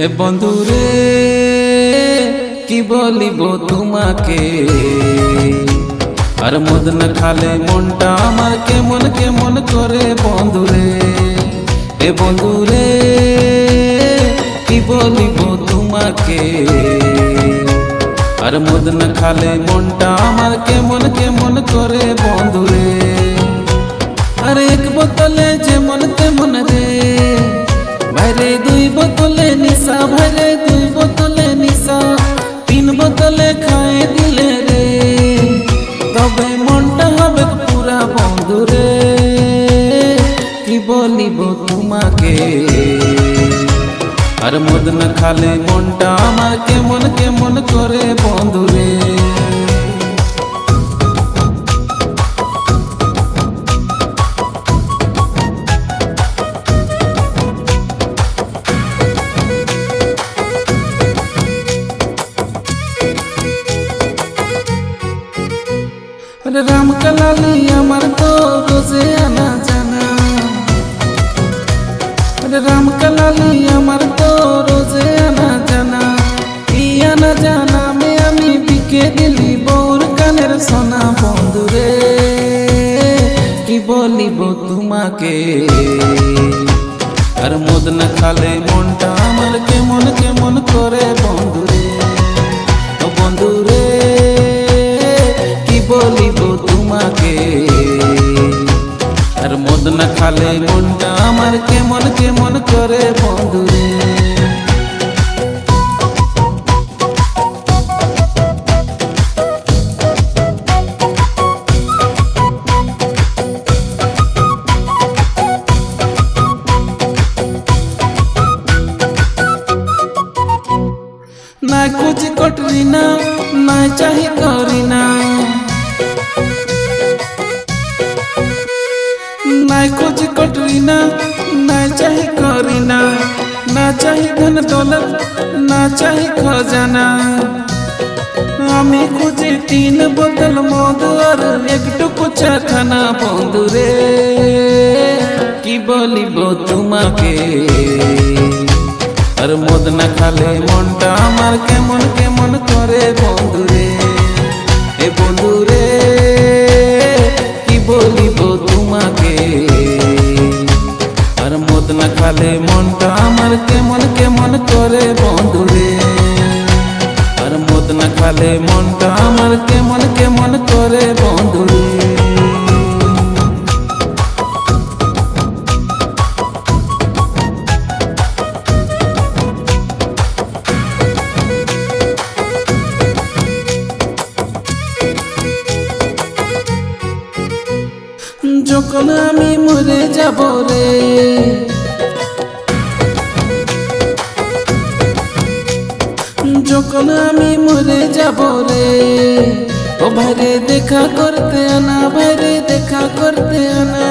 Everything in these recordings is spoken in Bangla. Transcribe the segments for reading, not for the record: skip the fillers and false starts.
এ বন্ধুরে কি বলিব তোমাকে, আর মদ না খালে মনটা আমার কেমন কেমন করে বন্ধুরে। এ বন্ধুরে কি বলিব তোমাকে, আর মদ না খালে মনটা আমার কেমন কেমন করে বন্ধুরে। আর এক বোতলে যেমন তেমন রে ভাইরে, দুই বোতলে নিশা ভাইরে, দুই বোতলে নিশা, তিন বোতলে খায় দিলে রে, তবে মনটা হবে পুরা বন্ধুরে। কি বলিব তোমাকে, আর মদ না খালে মনটা আমার কেমন কেমন করে বন্ধুরে। রাম কালালি আমার তো রোজে আনা জানা, রাম কালালি আমার তো রোজে আনা জানা, ই আনা জানা মে আমি বিকে দিলি বউর কানের সোনা বন্ধুরে। কি বলিব তোমাকে, আর মদ না খালে মনটা আমার কেমন কেমন করে বন্ধুরে। ও বন্ধুরে কি বলিব তোমাকে, আর মদ না খালে মনটা আমার কেমন কেমন করে বন্ধুরে। নাই খুঁজি কটরি না, নাই চাহি করি না, নাই খুঁজি কটরি না, নাই চাহি করি না, না চাহি ধন দৌলত, না চাহি খজানা। আমি খুঁজি তিন বোতল মদ আর একটুকু চাখানা বন্ধুরে। কি বলিব তোমাকে, আর মদ না খালে মনটা আমার কেমন কেমন করে বন্ধুরে। এ বন্ধুরে কি বলিব তোমাকে, আর মদ না খালে মনটা আমার কেমন কেমন করে বন্ধুরে। আর মদ না খালে মনটা আমার কেমন কেমন করে বন্ধুরে। যখন আমি মরে যাব রে, যখন আমি মরে যাব রে, ও ভাইরে দেখা করতে আনা, ভাইরে দেখা করতে আনা,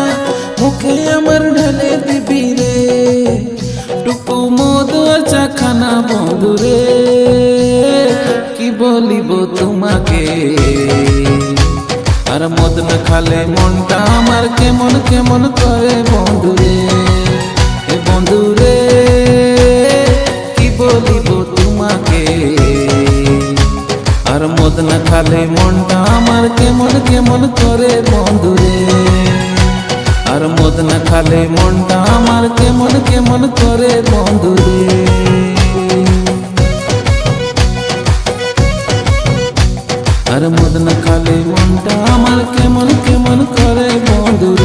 মুখে আমার ঢালে দিবি রে টুকু মদ আর চাখানা বন্ধুরে। কি বলিব তোমাকে, আর মদ না খালে মনটা আমার কেমন কেমন করে বন্ধুরে। এ বন্ধুরে কি বলিব তোমাকে, আর মদ না খালে মনটা আমার কেমন কেমন করে বন্ধুরে। আর মদ না খালে মনটা আমার কেমন কেমন করে বন্ধুরে। আর মদ না খালে মনটা আমার কেমন কেমন করে বন্ধু।